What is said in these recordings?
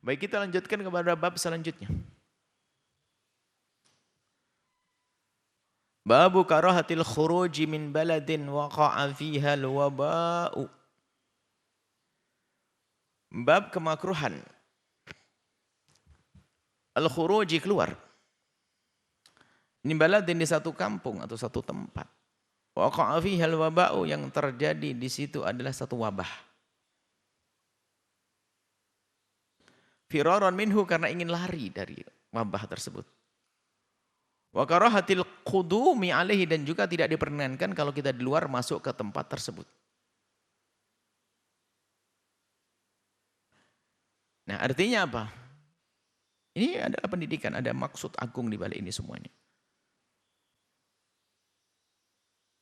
Baik, kita lanjutkan kepada bab selanjutnya. Babu karahatil khuruji min baladin waqa'a fiha al-waba'u. Bab kemakruhan al-khuruji, keluar. Ini baladin, di satu kampung atau satu tempat. Waqa'a fiha al-waba'u, yang terjadi di situ adalah satu wabah. Firaran minhu, karena ingin lari dari wabah tersebut. Wa karahatil qudumi alaihi, dan juga tidak diperkenankan kalau kita di luar masuk ke tempat tersebut. Nah, artinya apa? Ini adalah pendidikan, ada maksud agung di balik ini semuanya.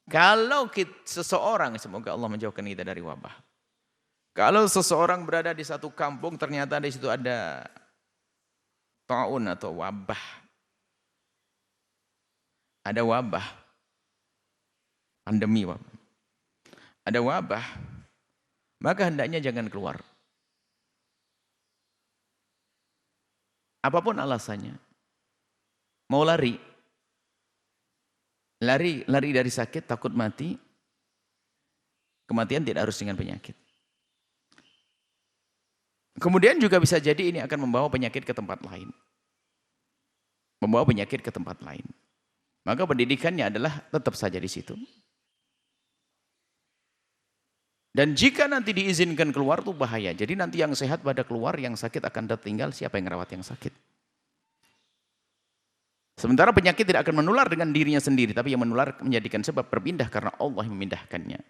Kalau seseorang, semoga Allah menjauhkan kita dari wabah. Kalau seseorang berada di satu kampung, ternyata di situ ada taun atau wabah. Ada wabah, pandemi wabah. Ada wabah, maka hendaknya jangan keluar. Apapun alasannya. Mau lari dari sakit, takut mati. Kematian tidak harus dengan penyakit. Kemudian juga bisa jadi ini akan membawa penyakit ke tempat lain. Membawa penyakit ke tempat lain. Maka pendidikannya adalah tetap saja di situ. Dan jika nanti diizinkan keluar itu bahaya. Jadi nanti yang sehat pada keluar, yang sakit akan tertinggal. Siapa yang merawat yang sakit? Sementara penyakit tidak akan menular dengan dirinya sendiri, tapi yang menular menjadikan sebab berpindah karena Allah yang memindahkannya.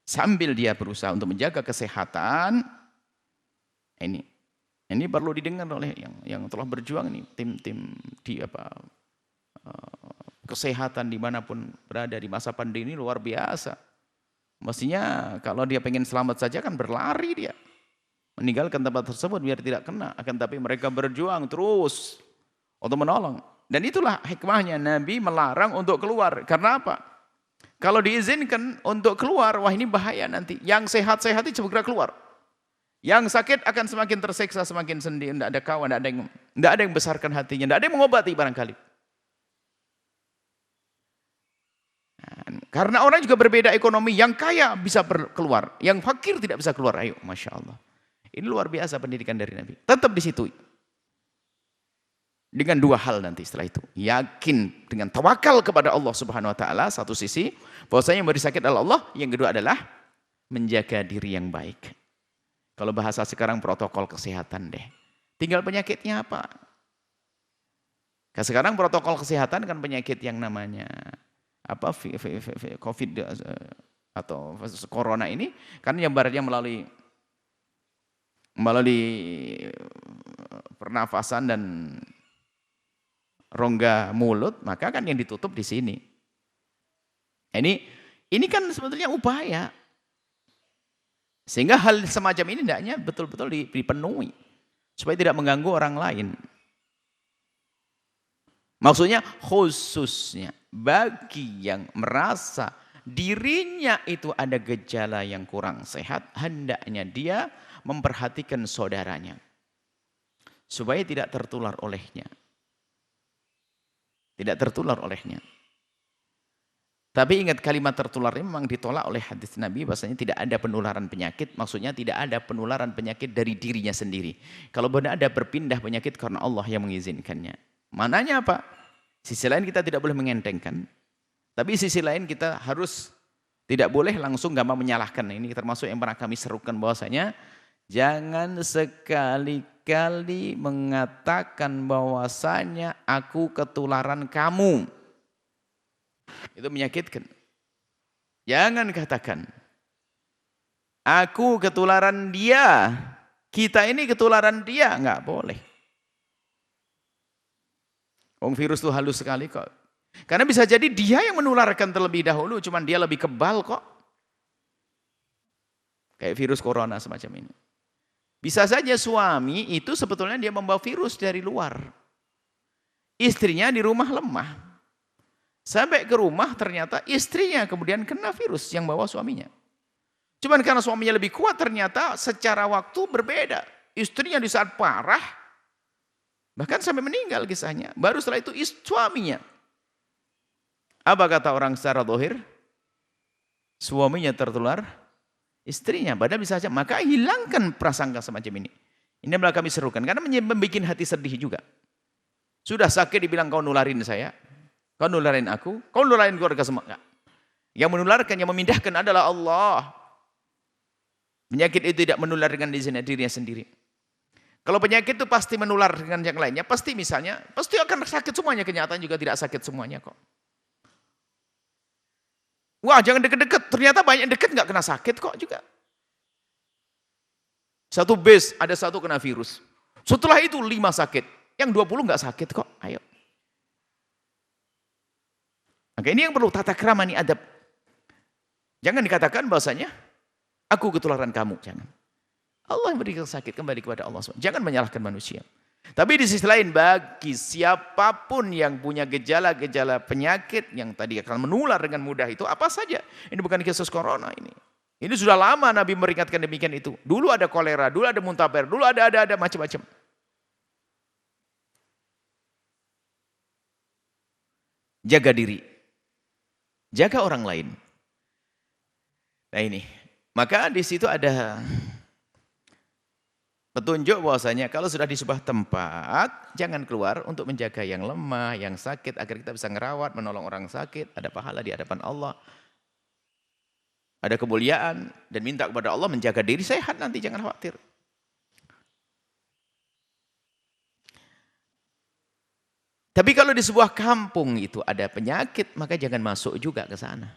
Sambil dia berusaha untuk menjaga kesehatan, ini perlu didengar oleh yang telah berjuang ini, tim-tim di kesehatan dimanapun berada di masa pandemi ini luar biasa. Mestinya kalau dia pengen selamat saja kan berlari dia. Meninggalkan tempat tersebut biar tidak kena. Akan tapi mereka berjuang terus untuk menolong. Dan itulah hikmahnya Nabi melarang untuk keluar. Karena apa? Kalau diizinkan untuk keluar, wah ini bahaya nanti. Yang sehat-sehat itu segera keluar. Yang sakit akan semakin tersiksa, semakin sedih. Tidak ada kawan, tidak ada yang besarkan hatinya. Tidak ada yang mengobati barangkali. Karena orang juga berbeda ekonomi, yang kaya bisa keluar, yang fakir tidak bisa keluar. Ayo, Masya Allah. Ini luar biasa pendidikan dari Nabi. Tetap di situ. Dengan dua hal nanti setelah itu. Yakin dengan tawakal kepada Allah Subhanahu Wa Taala, satu sisi, bahwasanya yang memberi sakit adalah Allah. Yang kedua adalah menjaga diri yang baik. Kalau bahasa sekarang protokol kesehatan deh. Tinggal penyakitnya apa? Sekarang protokol kesehatan kan penyakit yang namanya COVID atau corona ini kan nyebarnya melalui pernafasan dan rongga mulut, maka kan yang ditutup di sini. Ini kan sebetulnya upaya sehingga hal semacam ini hendaknya betul-betul dipenuhi supaya tidak mengganggu orang lain. Maksudnya khususnya bagi yang merasa dirinya itu ada gejala yang kurang sehat, hendaknya dia memperhatikan saudaranya supaya tidak tertular olehnya. Tidak tertular olehnya. Tapi ingat, kalimat tertular ini memang ditolak oleh hadis Nabi, bahasanya tidak ada penularan penyakit, maksudnya tidak ada penularan penyakit dari dirinya sendiri. Kalau benar ada berpindah penyakit karena Allah yang mengizinkannya. Mananya apa? Sisi lain kita tidak boleh mengentengkan. Tapi sisi lain kita harus tidak boleh langsung gampang menyalahkan. Ini termasuk yang pernah kami serukan bahwasanya jangan sekali-kali mengatakan bahwasanya aku ketularan kamu. Itu menyakitkan. Jangan katakan aku ketularan dia. Kita ini ketularan dia, enggak boleh. Virus itu halus sekali kok. Karena bisa jadi dia yang menularkan terlebih dahulu, cuman dia lebih kebal kok. Kayak virus corona semacam ini. Bisa saja suami itu sebetulnya dia membawa virus dari luar. Istrinya di rumah lemah. Sampai ke rumah ternyata istrinya kemudian kena virus yang bawa suaminya. Cuman karena suaminya lebih kuat ternyata secara waktu berbeda. istrinya di saat parah, bahkan sampai meninggal kisahnya. Baru setelah itu suaminya. Apa kata orang secara zahir? Suaminya tertular istrinya. Padahal bisa saja. Maka hilangkan prasangka semacam ini. Ini adalah kami serukan. Karena membuat hati sedih juga. Sudah sakit dibilang kau nularin saya. Kau nularin aku. Kau nularin keluarga semua. Enggak. Yang menularkan, yang memindahkan adalah Allah. Penyakit itu tidak menular dengan dirinya sendiri. Kalau penyakit itu pasti menular dengan yang lainnya. Pasti misalnya, pasti akan sakit semuanya. Kenyataan juga tidak sakit semuanya kok. Wah, jangan deket-deket. Ternyata banyak deket nggak kena sakit kok juga. Satu base, ada satu kena virus. Setelah itu 5 sakit. Yang 20 nggak sakit kok. Ayo. Maka ini yang perlu tata krama nih, adab. Jangan dikatakan bahasanya, aku ketularan kamu. Jangan. Allah yang berikan sakit kembali kepada Allah SWT. Jangan menyalahkan manusia. Tapi di sisi lain bagi siapapun yang punya gejala-gejala penyakit yang tadi akan menular dengan mudah itu apa saja. Ini bukan kasus corona ini. Ini sudah lama Nabi meringatkan demikian itu. Dulu ada kolera, dulu ada muntaber, dulu ada macam-macam. Jaga diri. Jaga orang lain. Nah ini. Maka di situ ada petunjuk bahwasanya kalau sudah di sebuah tempat, jangan keluar untuk menjaga yang lemah, yang sakit, agar kita bisa ngerawat, menolong orang sakit, ada pahala di hadapan Allah. Ada kemuliaan, dan minta kepada Allah menjaga diri sehat nanti, jangan khawatir. Tapi kalau di sebuah kampung itu ada penyakit, maka jangan masuk juga ke sana.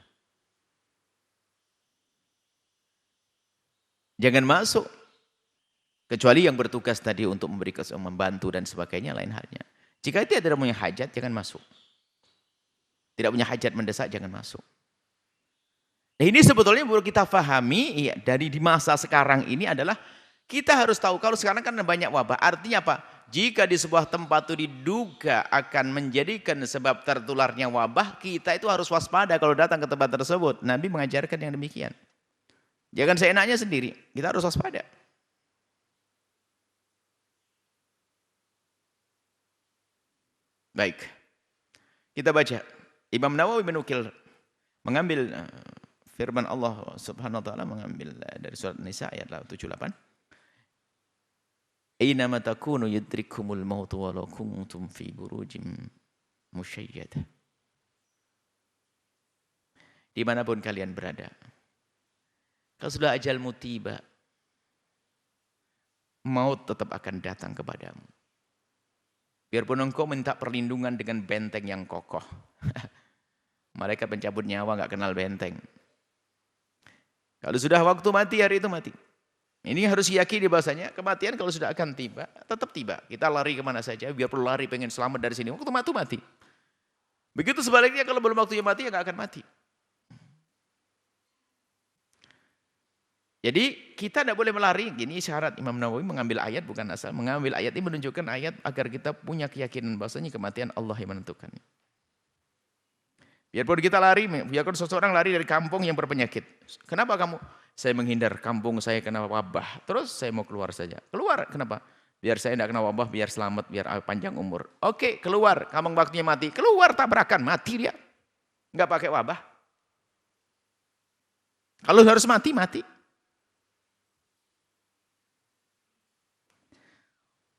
Jangan masuk. Kecuali yang bertugas tadi untuk memberi membantu dan sebagainya, lain halnya. Jika itu tidak punya hajat, jangan masuk. Tidak punya hajat mendesak, jangan masuk. Nah, ini sebetulnya perlu kita pahami, ya, dari di masa sekarang ini adalah, kita harus tahu, kalau sekarang kan banyak wabah, artinya apa? Jika di sebuah tempat itu diduga akan menjadikan sebab tertularnya wabah, kita itu harus waspada kalau datang ke tempat tersebut. Nabi mengajarkan yang demikian. Jangan seenaknya sendiri, kita harus waspada. Baik, kita baca. Imam Nawawi mengambil firman Allah Subhanahu wa taala, mengambil dari surat Nisa ayat 78. Aina ma takunu yudrikumul maut walau kuntum fi burujim musyayyadah. Dimanapun kalian berada, kalau sudah ajalmu tiba, maut tetap akan datang kepadamu. Biarpun engkau minta perlindungan dengan benteng yang kokoh. Malaikat pencabut nyawa nggak kenal benteng. Kalau sudah waktu mati, hari itu mati. Ini harus yakini bahasanya kematian kalau sudah akan tiba, tetap tiba. Kita lari kemana saja, biarpun lari pengen selamat dari sini, waktu mati. Begitu sebaliknya kalau belum waktunya mati, ya nggak akan mati. Jadi kita tidak boleh melari. Ini syarat Imam Nawawi mengambil ayat, bukan asal. Mengambil ayat ini menunjukkan ayat agar kita punya keyakinan bahwasanya kematian Allah yang menentukan. Biarpun kita lari, biarpun seseorang lari dari kampung yang berpenyakit. Kenapa kamu? Saya menghindar kampung saya kena wabah. Terus saya mau keluar saja. Keluar, kenapa? Biar saya tidak kena wabah, biar selamat, biar panjang umur. Oke, keluar. Kampung waktunya mati. Keluar tabrakan, mati dia. Enggak pakai wabah. Kalau harus mati, mati.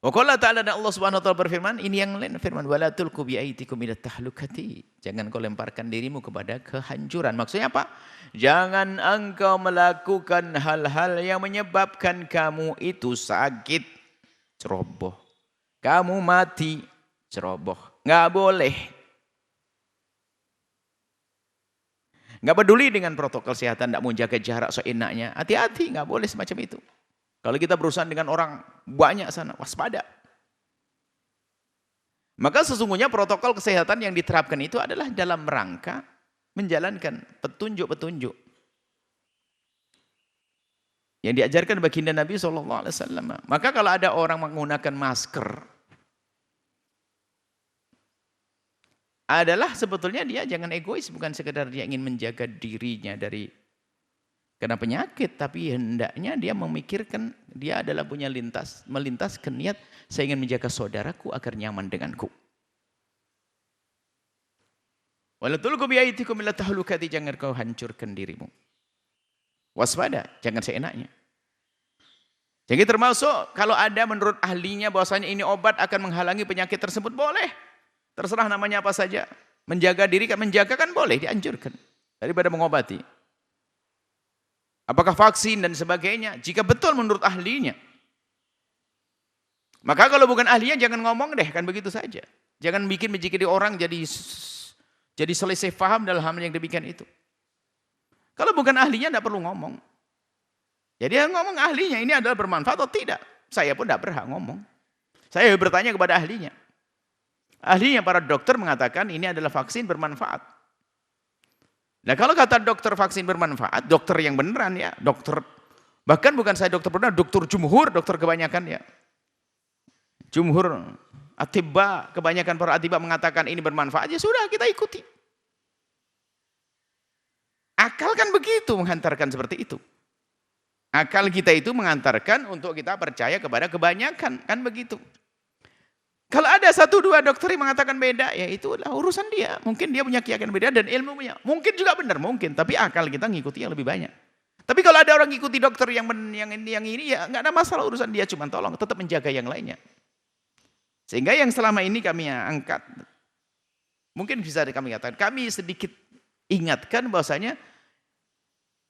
Waqala ta'ala, dan Allah Subhanahu wa taala berfirman, ini yang lain firman, wala tulqu bi aydikum ila tahlukati. Jangan kau lemparkan dirimu kepada kehancuran. Maksudnya apa? Jangan engkau melakukan hal-hal yang menyebabkan kamu itu sakit, ceroboh. Kamu mati, ceroboh. Enggak boleh. Enggak peduli dengan protokol kesehatan, enggak mau jaga jarak seenaknya. Hati-hati, enggak boleh semacam itu. Kalau kita berurusan dengan orang banyak sana, waspada. Maka sesungguhnya protokol kesehatan yang diterapkan itu adalah dalam rangka menjalankan petunjuk-petunjuk yang diajarkan baginda Nabi SAW. Maka kalau ada orang menggunakan masker, adalah sebetulnya dia jangan egois, bukan sekedar dia ingin menjaga dirinya dari kena penyakit, tapi hendaknya dia memikirkan Dia adalah punya melintas ke niat, saya ingin menjaga saudaraku agar nyaman denganku. Wala tulqu biaydikum ila tahlukati, jangan kau hancurkan dirimu. Waspada, jangan seenaknya. Jadi termasuk kalau ada menurut ahlinya bahwasanya ini obat akan menghalangi penyakit tersebut, boleh. Terserah namanya apa saja. Menjaga diri kan, menjaga kan boleh, dianjurkan. Daripada mengobati. Apakah vaksin dan sebagainya? Jika betul menurut ahlinya. Maka kalau bukan ahlinya jangan ngomong deh, kan begitu saja. Jangan bikin menjadi orang jadi selisih paham dalam hal yang demikian itu. Kalau bukan ahlinya tidak perlu ngomong. Jadi yang ngomong ahlinya ini adalah bermanfaat atau tidak. Saya pun tidak berhak ngomong. Saya bertanya kepada ahlinya. Ahlinya para dokter mengatakan ini adalah vaksin bermanfaat. Nah kalau kata dokter vaksin bermanfaat, dokter yang beneran ya, dokter, bahkan bukan saya dokter beneran, dokter jumhur, dokter kebanyakan ya. Jumhur atibba, kebanyakan para atibba mengatakan ini bermanfaat, ya sudah kita ikuti. Akal kan begitu menghantarkan seperti itu. Akal kita itu mengantarkan untuk kita percaya kepada kebanyakan, kan begitu. Kalau ada satu dua dokter yang mengatakan beda, ya itulah urusan dia. Mungkin dia punya keyakinan beda dan ilmunya. Mungkin juga benar, mungkin. Tapi akal kita ngikuti yang lebih banyak. Tapi kalau ada orang ngikuti dokter yang ini, ya nggak ada masalah urusan dia. Cuma tolong tetap menjaga yang lainnya. Sehingga yang selama ini kami angkat, mungkin bisa kami katakan, kami sedikit ingatkan bahwasanya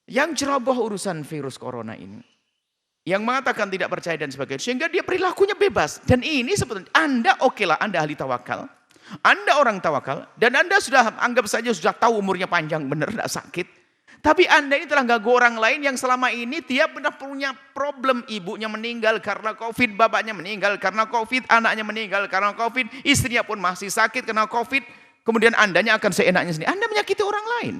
yang ceroboh urusan virus corona ini, yang mengatakan tidak percaya dan sebagainya, sehingga dia perilakunya bebas. Dan ini sebetulnya Anda okelah, Anda ahli tawakal, Anda orang tawakal, dan Anda sudah anggap saja sudah tahu umurnya panjang, benar tidak sakit. Tapi Anda ini telah ganggu orang lain yang selama ini dia pernah punya problem, ibunya meninggal karena COVID, bapaknya meninggal karena COVID, anaknya meninggal karena COVID, istrinya pun masih sakit karena COVID. Kemudian Andanya akan seenaknya sendiri. Anda menyakiti orang lain.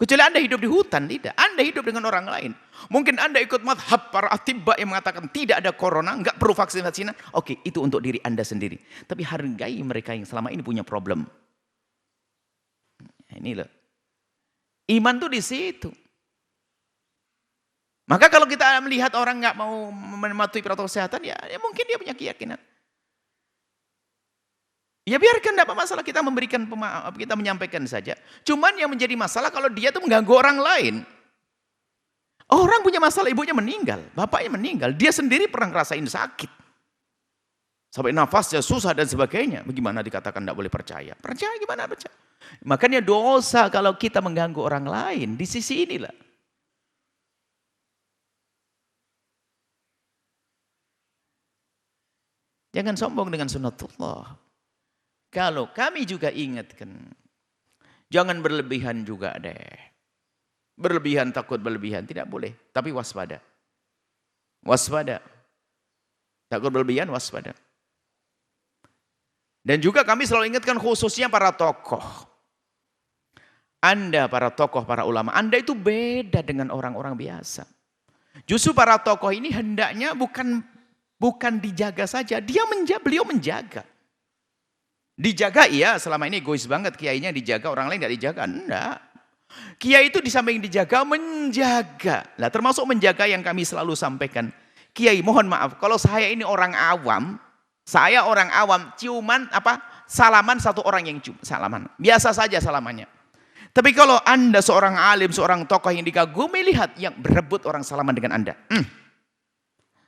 Kecuali Anda hidup di hutan, tidak. Anda hidup dengan orang lain. Mungkin Anda ikut madhab para atibba yang mengatakan tidak ada corona, enggak perlu vaksin-vaksinan. Oke, itu untuk diri Anda sendiri. Tapi hargai mereka yang selama ini punya problem. Ini loh. Iman tuh di situ. Maka kalau kita melihat orang nggak mau mematuhi protokol kesehatan, ya mungkin dia punya keyakinan. Ya biarkan, tidak apa masalah, kita memberikan pemaaf, kita menyampaikan saja. Cuman yang menjadi masalah kalau dia tuh mengganggu orang lain. Orang punya masalah, ibunya meninggal, bapaknya meninggal, dia sendiri pernah ngerasain sakit. Sampai nafasnya susah dan sebagainya. Bagaimana dikatakan tidak boleh percaya? Percaya gimana percaya? Makanya dosa kalau kita mengganggu orang lain, di sisi inilah. Jangan sombong dengan sunnatullah. Kalau kami juga ingatkan, jangan berlebihan juga deh. Berlebihan, takut berlebihan, tidak boleh. Tapi waspada. Waspada. Takut berlebihan, waspada. Dan juga kami selalu ingatkan khususnya para tokoh. Anda para tokoh, para ulama, Anda itu beda dengan orang-orang biasa. Justru para tokoh ini hendaknya bukan dijaga saja, beliau menjaga. Dijaga iya, selama ini egois banget kiainya dijaga, orang lain tidak dijaga. Enggak. Kiai itu di samping dijaga, menjaga. Lah termasuk menjaga yang kami selalu sampaikan. Kiai mohon maaf, kalau saya ini orang awam, ciuman salaman satu orang yang cium, salaman. Biasa saja salamannya. Tapi kalau Anda seorang alim, seorang tokoh yang dikagumi, lihat yang berebut orang salaman dengan Anda.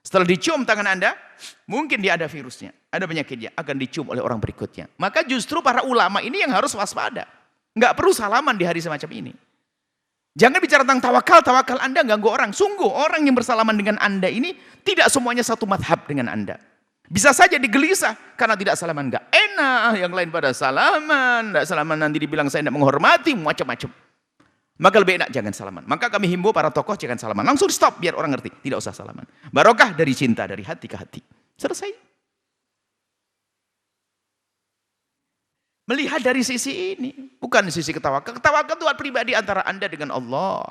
Setelah dicium tangan Anda, mungkin dia ada virusnya, ada penyakitnya, akan dicium oleh orang berikutnya. Maka justru para ulama ini yang harus waspada. Enggak perlu salaman di hari semacam ini. Jangan bicara tentang tawakal Anda ganggu orang. Sungguh orang yang bersalaman dengan Anda ini tidak semuanya satu madhab dengan Anda. Bisa saja digelisah karena tidak salaman, enggak enak, yang lain pada salaman, enggak salaman nanti dibilang saya tidak menghormati, macam-macam. Maka lebih enak jangan salaman. Maka kami himbau para tokoh jangan salaman. Langsung stop biar orang ngerti. Tidak usah salaman. Barokah dari cinta, dari hati ke hati. Selesai. Melihat dari sisi ini. Bukan sisi ketawakal. Ketawakal itu pribadi antara Anda dengan Allah.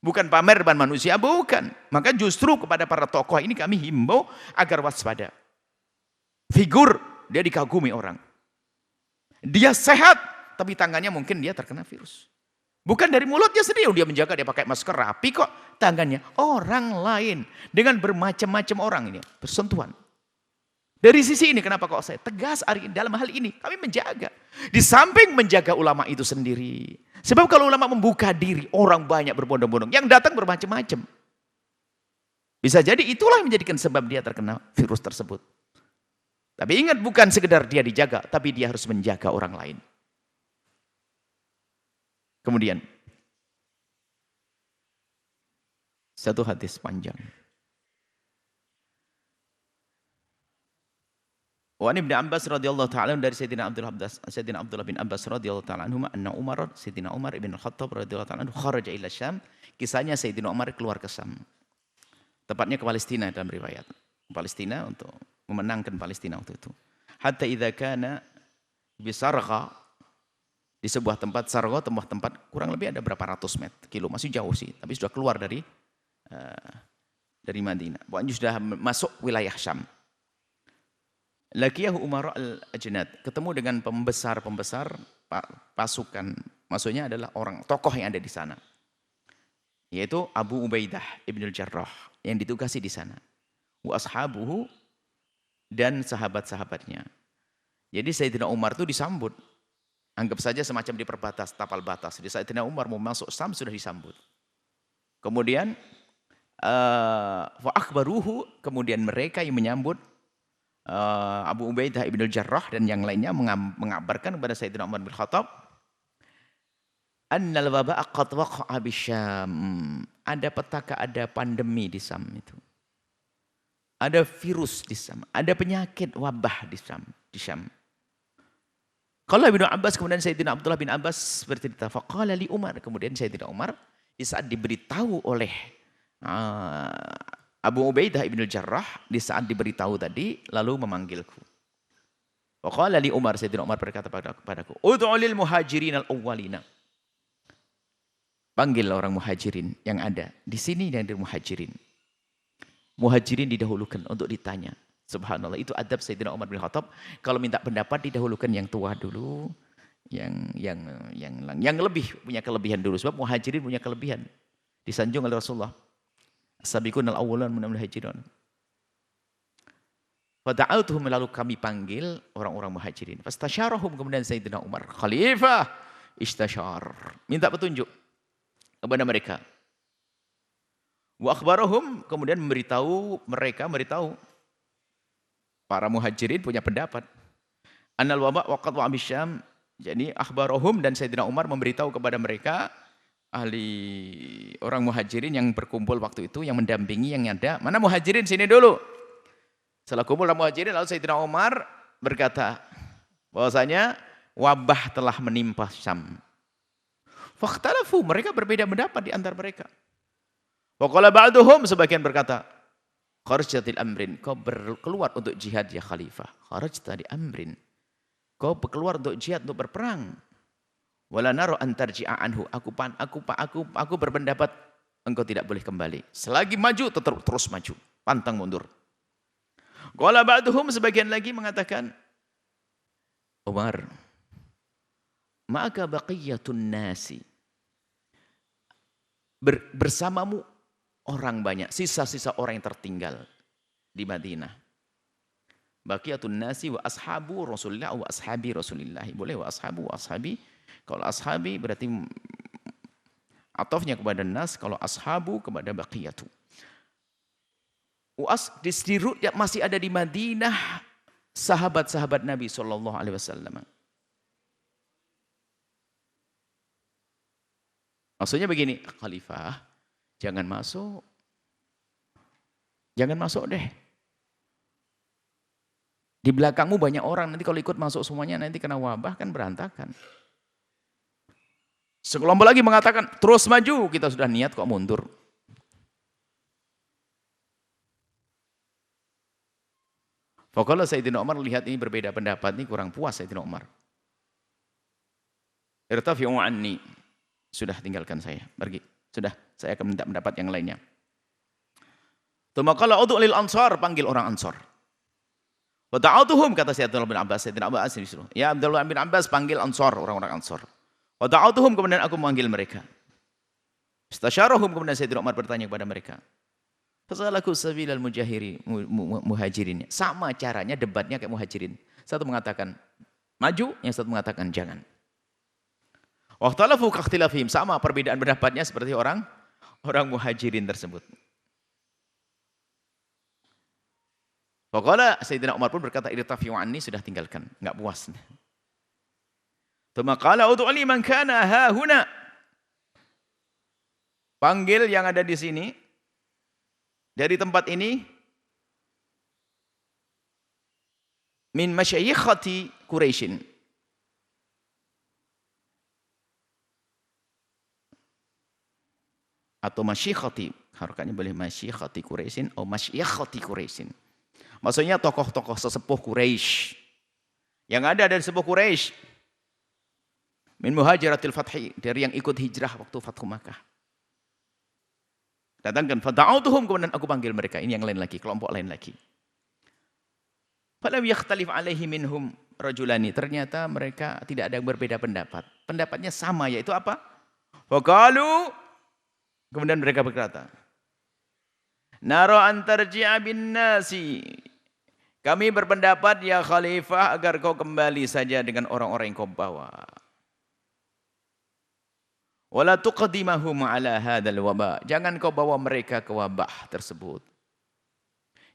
Bukan pamer depan manusia. Bukan. Maka justru kepada para tokoh ini kami himbau agar waspada. Figur. Dia dikagumi orang. Dia sehat. Tapi tangannya mungkin dia terkena virus. Bukan dari mulutnya sendiri, dia menjaga, dia pakai masker rapi kok. tangannya orang lain dengan bermacam-macam orang ini bersentuhan. Dari sisi ini kenapa kok saya tegas hari ini dalam hal ini kami menjaga. Di samping menjaga ulama itu sendiri. Sebab kalau ulama membuka diri orang banyak berbondong-bondong yang datang bermacam-macam. Bisa jadi itulah yang menjadikan sebab dia terkena virus tersebut. Tapi ingat bukan sekedar dia dijaga, tapi dia harus menjaga orang lain. Kemudian satu hadis panjang. Wa Ibnu Abbas radhiyallahu taala dari Sayyidina Abdullah bin Abbas radhiyallahu taala anhu anna Sayyidina Umar ibn Khattab radhiyallahu taala anhu kharaja ila Syam. Kisahnya Sayyidina Umar keluar ke Syam. Tepatnya ke Palestina dalam riwayat. Palestina untuk memenangkan Palestina waktu itu. Hatta idza kana bi Sargha, di sebuah tempat Sargha, tempat kurang lebih ada berapa ratus kilo, masih jauh sih, tapi sudah keluar dari Madinah. Pokoknya sudah masuk wilayah Syam. Laqiyahu Umara al-Ajnad, ketemu dengan pembesar-pembesar pasukan, maksudnya adalah orang tokoh yang ada di sana. Yaitu Abu Ubaidah ibn al-Jarrah yang ditugasi di sana. Wa ashabuhu, dan sahabat-sahabatnya. Jadi Sayyidina Umar itu disambut. Anggap saja semacam di perbatas, tapal batas. Jadi Sayyidina Umar mau masuk Syam sudah disambut. Kemudian wa akhbaruhu, kemudian mereka yang menyambut Abu Ubaidah ibn al-Jarrah dan yang lainnya mengabarkan kepada Sayyidina Umar bin Khattab, annal waba'a qad waqa'a bisyam. Ada petaka, ada pandemi di Syam itu. Ada virus di Syam, ada penyakit wabah di Syam. Kalau Ibnu Abbas, kemudian Sayyidina Abdullah bin Abbas bercerita, faqala li Umar, kemudian Sayyidina Umar di saat diberitahu oleh Abu Ubaidah ibn al-Jarrah, di saat diberitahu tadi lalu memanggilku. Faqala li Umar, Sayyidina Umar berkata kepadaku, ud'u lil muhajirin al-awwalina. Panggil orang muhajirin yang ada di sini dan di muhajirin. Muhajirin didahulukan untuk ditanya. Subhanallah, itu adab Sayyidina Umar bin Khattab. Kalau minta pendapat didahulukan yang tua dulu, yang lebih punya kelebihan dulu. Sebab muhajirin punya kelebihan. Disanjung oleh Rasulullah. As-sabiqun al-awwalan minal muhajirin. Fada'autuhum, lalu kami panggil orang-orang muhajirin. Fastasyarahum, kemudian Sayyidina Umar, khalifah istasyar, minta petunjuk kepada mereka. Wa akhbarahum, kemudian memberitahu para muhajirin punya pendapat. Annal waba waqad wa bisyam. Jadi akhbarahum, dan Sayyidina Umar memberitahu kepada mereka, ahli orang muhajirin yang berkumpul waktu itu, yang mendampingi, yang ada. Mana muhajirin, sini dulu. Setelah kumpul orang muhajirin, lalu Sayyidina Umar berkata bahwasanya wabah telah menimpa Syam. Fakhtalafu, mereka berbeda pendapat di antara mereka. Waqala ba'duhum, sebagian berkata, kharajta amrin, kau keluar untuk jihad ya khalifah. Kharajta amrin, kau keluar untuk jihad, untuk berperang. Wala naro an tarji'a anhu, aku berpendapat engkau tidak boleh kembali. Selagi maju terus maju, pantang mundur. Qala ba'duhum, sebagian lagi mengatakan, Umar, maka baqiyatun nasi, bersamamu orang banyak, sisa-sisa orang yang tertinggal di Madinah. Baqiyatun nasi wa ashabu Rasulillah wa ashabi Rasulillah. Boleh wa ashabu wa ashabi. Kalau ashabi berarti atofnya kepada nas, kalau ashabu kepada baqiyatu. Masih ada di Madinah sahabat-sahabat Nabi SAW. Maksudnya begini, khalifah, jangan masuk deh. Di belakangmu banyak orang, nanti kalau ikut masuk semuanya nanti kena wabah, kan berantakan. Sekelompok lagi mengatakan, terus maju, kita sudah niat kok mundur. Pokoknya Sayyidina Umar lihat ini berbeda pendapat, ini kurang puas Sayyidina Umar. Irtafi'u anni. Sudah, tinggalkan saya, pergi. Sudah, saya akan minta pendapat yang lainnya. Tumakala udhu lil ansar, panggil orang ansar. Wa ta'atuhum, kata Sayyidina bin Abbas, disuruh. Ya Abdullah bin Abbas, panggil ansar, orang-orang ansar. Wa ta'atuhum, kemudian aku memanggil mereka. Istasyarahum, kemudian Sayyidina Umar bertanya kepada mereka. Fasalaku sabilal muhajirin. Sama caranya debatnya kayak muhajirin. Satu mengatakan maju, yang satu mengatakan jangan. Wahtalafu kakhtilafihim, sama perbedaan pendapatnya seperti orang muhajirin tersebut. Faqala Sayyidina Umar pun berkata, irtafi'u anni, sudah tinggalkan, enggak puas. Tsumma qala ud'u li man kana ha huna. Panggil yang ada di sini dari tempat ini min masyayikhati Quraisyin. Atau masyikhati, harokatnya boleh masyikhati Quraisyin atau masyikhati Quraisyin. Maksudnya tokoh-tokoh sesepuh Quraisy. Yang ada dari sesepuh Quraisy. Min muhajiratil fathi, dari yang ikut hijrah waktu Fathu Makkah. Datangkan fada'autuhum, kemudian aku panggil mereka. Ini yang lain lagi, kelompok lain lagi. Falam yakhtalif alaihi minhum rajulani. Ternyata mereka tidak ada yang berbeda pendapat. Pendapatnya sama, yaitu apa? Faqalu, kemudian mereka berkata, nara antarji'a bin nasi. Kami berpendapat ya khalifah agar kau kembali saja dengan orang-orang yang kau bawa. Wala tuqdimahum ala hadzal waba. Jangan kau bawa mereka ke wabah tersebut.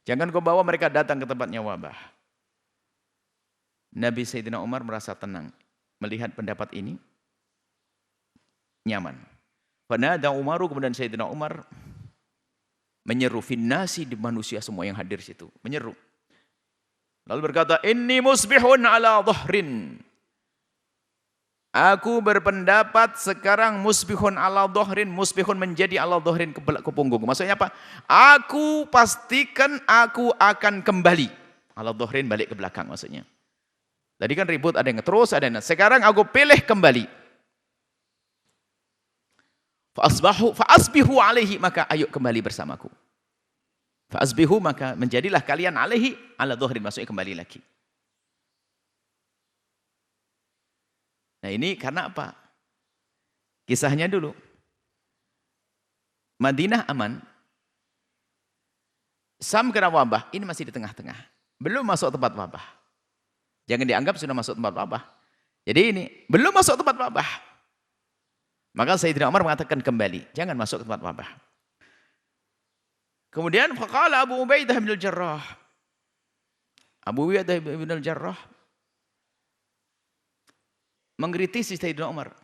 Jangan kau bawa mereka datang ke tempatnya wabah. Nabi Sayyidina Umar merasa tenang melihat pendapat ini, nyaman. Fanada Umaru, kemudian Sayyidina Umar menyeru finnasi, di manusia semua yang hadir situ, menyeru. Lalu berkata, inni musbihun ala dhahrin. Aku berpendapat sekarang musbihun ala dhahrin, musbihun menjadi ala dhahrin, ke punggung. Maksudnya apa? Aku pastikan aku akan kembali. Ala dhahrin, balik ke belakang maksudnya. Tadi kan ribut, ada yang terus, ada yang sekarang aku pilih kembali. Fa'asbihu alaihi, maka ayo kembali bersamaku. Fa'asbihu, maka menjadilah kalian alaihi, ala dhahrin, maksudnya kembali lagi. Nah ini karena apa? Kisahnya dulu. Madinah aman. Sam kena wabah, ini masih di tengah-tengah. Belum masuk tempat wabah. Jangan dianggap sudah masuk tempat wabah. Jadi ini, belum masuk tempat wabah. Maka Sayyidina Umar mengatakan kembali, jangan masuk ke tempat wabah. Kemudian faqala Abu Ubaidah bin al-Jarrah. Abu Ubaidah bin al-Jarrah mengkritisi Sayyidina Umar.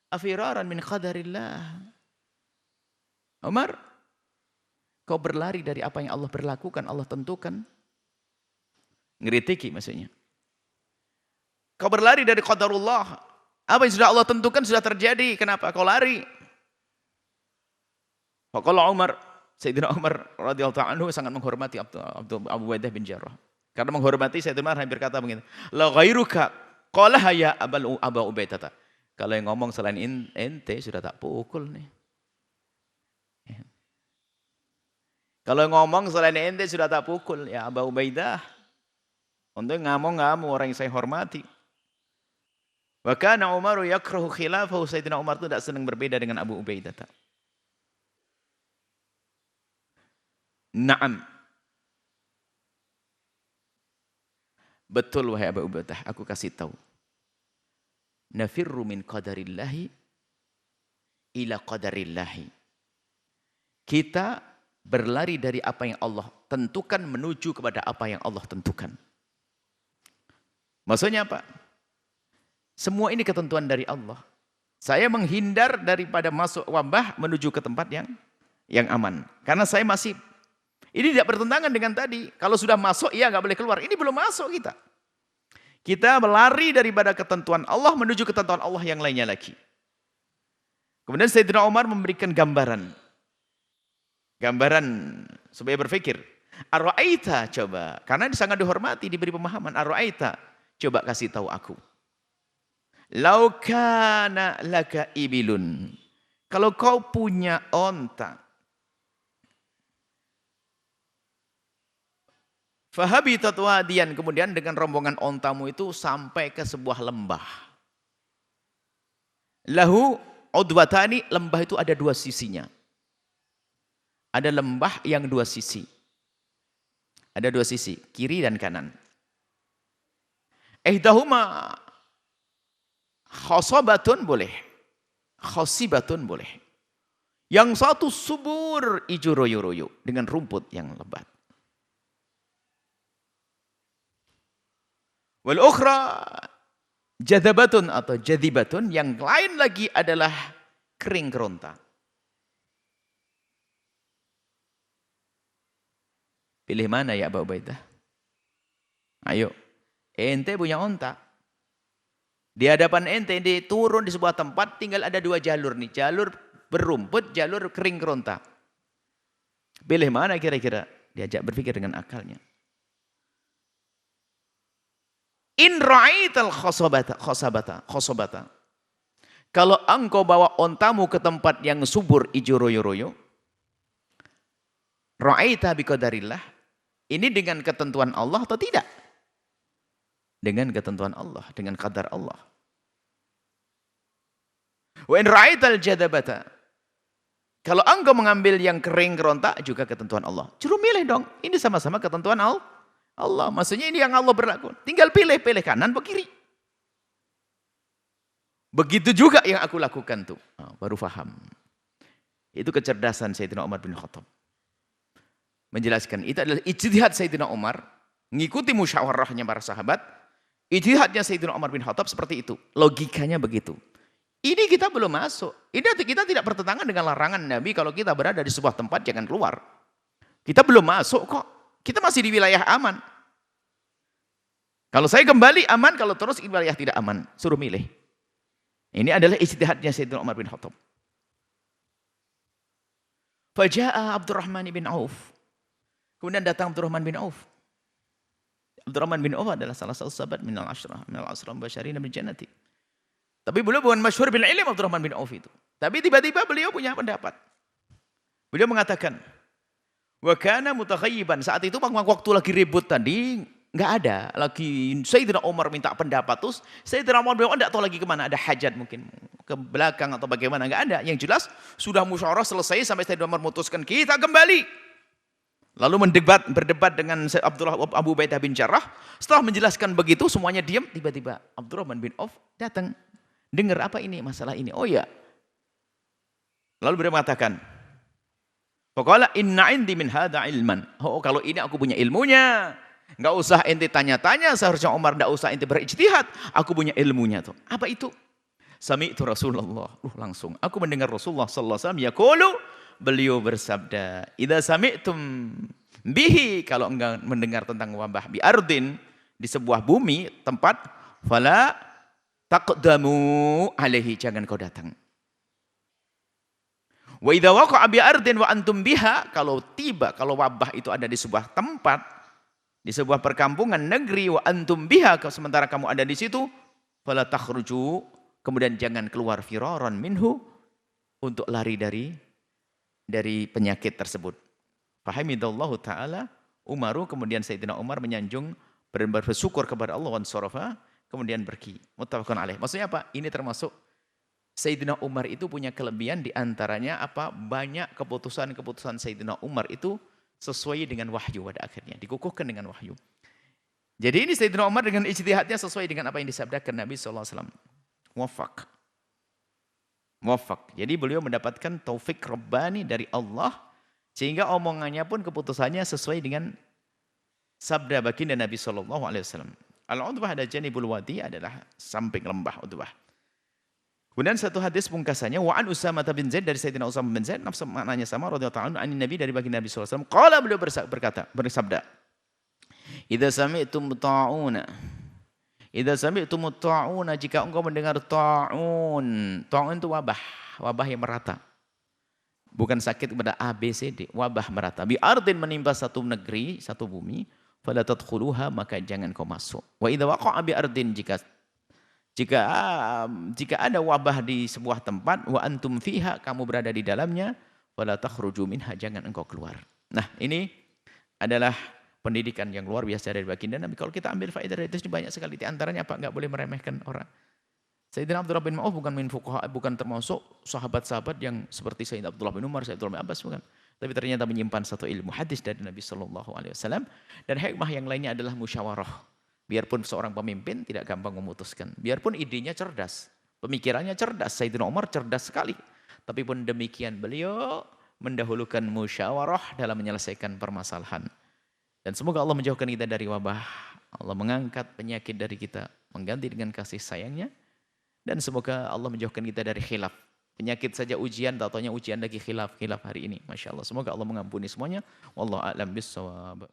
Afiraran min qadarillah. Umar, kau berlari dari apa yang Allah berlakukan, Allah tentukan. Ngritiki maksudnya. Kau berlari dari qadarullah. Apa yang sudah Allah tentukan sudah terjadi. Kenapa kau lari? Faqala Umar, Sayyidina Umar radhiyallahu anhu sangat menghormati Abu Ubaidah bin Jarrah. Karena menghormati Sayyidina Umar hampir kata begini, la ghairuka qala ya Abu Ubaidah. Kalau yang ngomong selain ente sudah tak pukul nih. Kalau ngomong selain ente sudah tak pukul ya Abu Ubaidah. Untuk ngomong orang yang saya hormati. Wa kana Umar yakrahu khilafahu, Sayyidina Umar itu tidak senang berbeda dengan Abu Ubaidah. Naam. Betul wahai Abu Ubaidah, aku kasih tahu. Nafirru min qadarillahi ila qadarillahi. Kita berlari dari apa yang Allah tentukan menuju kepada apa yang Allah tentukan. Maksudnya apa? Semua ini ketentuan dari Allah. Saya menghindar daripada masuk wabah menuju ke tempat yang aman. Karena saya masih, ini tidak bertentangan dengan tadi. Kalau sudah masuk, iya nggak boleh keluar. Ini belum masuk kita. Kita berlari daripada ketentuan Allah menuju ketentuan Allah yang lainnya lagi. Kemudian Sayyidina Umar memberikan gambaran. Gambaran supaya berpikir. Ar-ra'aita, coba. Karena sangat dihormati, diberi pemahaman. Ar-ra'aita, coba kasih tahu aku. Lau kana laka ibilun. Kalau kau punya onta. Fahabitat wadiyan, kemudian dengan rombongan ontamu itu sampai ke sebuah lembah. Lahu udwatani, lembah itu ada dua sisinya. Ada lembah yang dua sisi. Ada dua sisi, kiri dan kanan. Ihdahuma khosobatun boleh. Khosibatun boleh. Yang satu subur hijau royo-royo dengan rumput yang lebat. Wal ukhra jadabatun atau jadibatun, yang lain lagi adalah kering keronta. Pilih mana ya Abu Ubaidah? Ayo, ente punya onta. Di hadapan ente turun di sebuah tempat, tinggal ada dua jalur nih. Jalur berumput, jalur kering keronta. Pilih mana kira-kira? Diajak berpikir dengan akalnya. In ra'aital khosobata. Kalau engkau bawa ontamu ke tempat yang subur hijau royo-royo, ra'aita biqadarillah, ini dengan ketentuan Allah atau tidak? Dengan ketentuan Allah, dengan qadar Allah. Wa in ra'aital jadabata, kalau engkau mengambil yang kering keronta, juga ketentuan Allah. Suruh milih dong, ini sama-sama ketentuan Allah. Maksudnya ini yang Allah berlaku. Tinggal pilih kanan atau kiri. Begitu juga yang aku lakukan tuh. Baru faham. Itu kecerdasan Sayyidina Umar bin Khattab. Menjelaskan, itu adalah ijtihad Sayyidina Umar, mengikuti musyawarahnya para sahabat. Ijtihadnya Sayyidina Umar bin Khattab seperti itu. Logikanya begitu. Ini kita belum masuk. Ini kita tidak bertentangan dengan larangan Nabi kalau kita berada di sebuah tempat jangan keluar. Kita belum masuk kok. Kita masih di wilayah aman. Kalau saya kembali aman, kalau terus di wilayah tidak aman. Suruh milih. Ini adalah ijtihadnya Sayyidina Umar bin Khattab. Faja'a Abdurrahman bin Auf. Kemudian datang Abdurrahman bin Auf. Abdurrahman bin Auf adalah salah satu sahabat minal ashrah basyarin bil jannati. Tapi beliau bukan masyhur bil ilm Abdurrahman bin Auf itu. Tapi tiba-tiba beliau punya pendapat. Beliau mengatakan, wa kana mutaghayyiban, saat itu waktu lagi ribut tadi enggak ada lagi Sayyidina Umar minta pendapat, terus Sayyidina Umar bin Auf enggak tahu lagi kemana, ada hajat mungkin ke belakang atau bagaimana, enggak ada. Yang jelas sudah musyawarah selesai sampai Sayyidina Umar memutuskan kita kembali. Lalu berdebat dengan Abu Ubaidah bin Jarrah. Setelah menjelaskan begitu, semuanya diam. Tiba-tiba Abdurrahman bin Auf datang. Dengar apa ini, masalah ini. Oh ya. Lalu beliau mengatakan, faqala inna indi min hadza ilman. Oh, kalau ini aku punya ilmunya. Enggak usah ente tanya-tanya, seharusnya Umar enggak usah ente berijtihad. Aku punya ilmunya tuh. Apa itu? Sami'tu Rasulullah. Langsung aku mendengar Rasulullah sallallahu alaihi wasallam yaqulu, beliau bersabda, idza sami'tum bihi, kalau enggak mendengar tentang wabah bi ardin, di sebuah bumi, tempat, fala taqdamu alaihi, jangan kau datang. Wa idza waqa'a bi ardin wa antum biha, kalau wabah itu ada di sebuah tempat, di sebuah perkampungan negeri, wa antum biha, sementara kamu ada di situ, fala takhruju, kemudian jangan keluar firaran minhu, untuk lari dari penyakit tersebut. Fahamidallahu ta'ala Umaru, kemudian Sayyidina Umar menyanjung, bersyukur kepada Allah, wan sarafa, kemudian pergi. Muttafaqun alaih. Maksudnya apa? Ini termasuk Sayyidina Umar itu punya kelebihan, diantaranya apa? Banyak keputusan Sayyidina Umar itu sesuai dengan wahyu pada akhirnya, dikukuhkan dengan wahyu. Jadi ini Sayyidina Umar dengan ijtihadnya sesuai dengan apa yang disabdakan Nabi SAW. Muwaffaq. Jadi beliau mendapatkan taufik Rabbani dari Allah, sehingga omongannya pun keputusannya sesuai dengan sabda baginda Nabi SAW. Al-udwah ada janibul wadi, adalah samping lembah udwah. Kemudian satu hadis pungkasannya, wa an Usamah bin Zaid, dari Sayyidina Usamah bin Zaid, nafsu maknanya sama, radhiyallahu anhu, an Nabi, dari baginda Nabi SAW. Qala, beliau bersabda, idza sami'tum ta'una, idza sami'tum ta'una, jika engkau mendengar ta'un itu wabah yang merata. Bukan sakit kepada A, B, C, D, wabah merata. Bi ardin, menimpa satu negeri, satu bumi, fala tadkhuluha, maka jangan kau masuk. Wa idza waqa'a bi ardin, jika ada wabah di sebuah tempat, wa antum fiha, kamu berada di dalamnya, fala takhruju minha, jangan engkau keluar. Nah, ini adalah pendidikan yang luar biasa dari baginda Nabi. Kalau kita ambil faedah dari itu banyak sekali. Di antaranya apa? Enggak boleh meremehkan orang. Sayyidina Abdullah bin Ma'uf bukan min fuqaha, bukan termasuk sahabat-sahabat yang seperti Sayyidina Abdullah bin Umar, Sayyidina Abdullah bin Abbas, bukan. Tapi ternyata menyimpan satu ilmu hadis dari Nabi Shallallahu Alaihi Wasallam. Dan hikmah yang lainnya adalah musyawarah. Biarpun seorang pemimpin tidak gampang memutuskan. Biarpun idenya cerdas, pemikirannya cerdas. Sayyidina Umar cerdas sekali. Tapi pun demikian beliau mendahulukan musyawarah dalam menyelesaikan permasalahan. Dan semoga Allah menjauhkan kita dari wabah. Allah mengangkat penyakit dari kita, mengganti dengan kasih sayangnya. Dan semoga Allah menjauhkan kita dari khilaf. Penyakit saja ujian, tak taunya ujian lagi khilaf hari ini. Masya Allah. Semoga Allah mengampuni semuanya. Wallahu a'lam bissawab.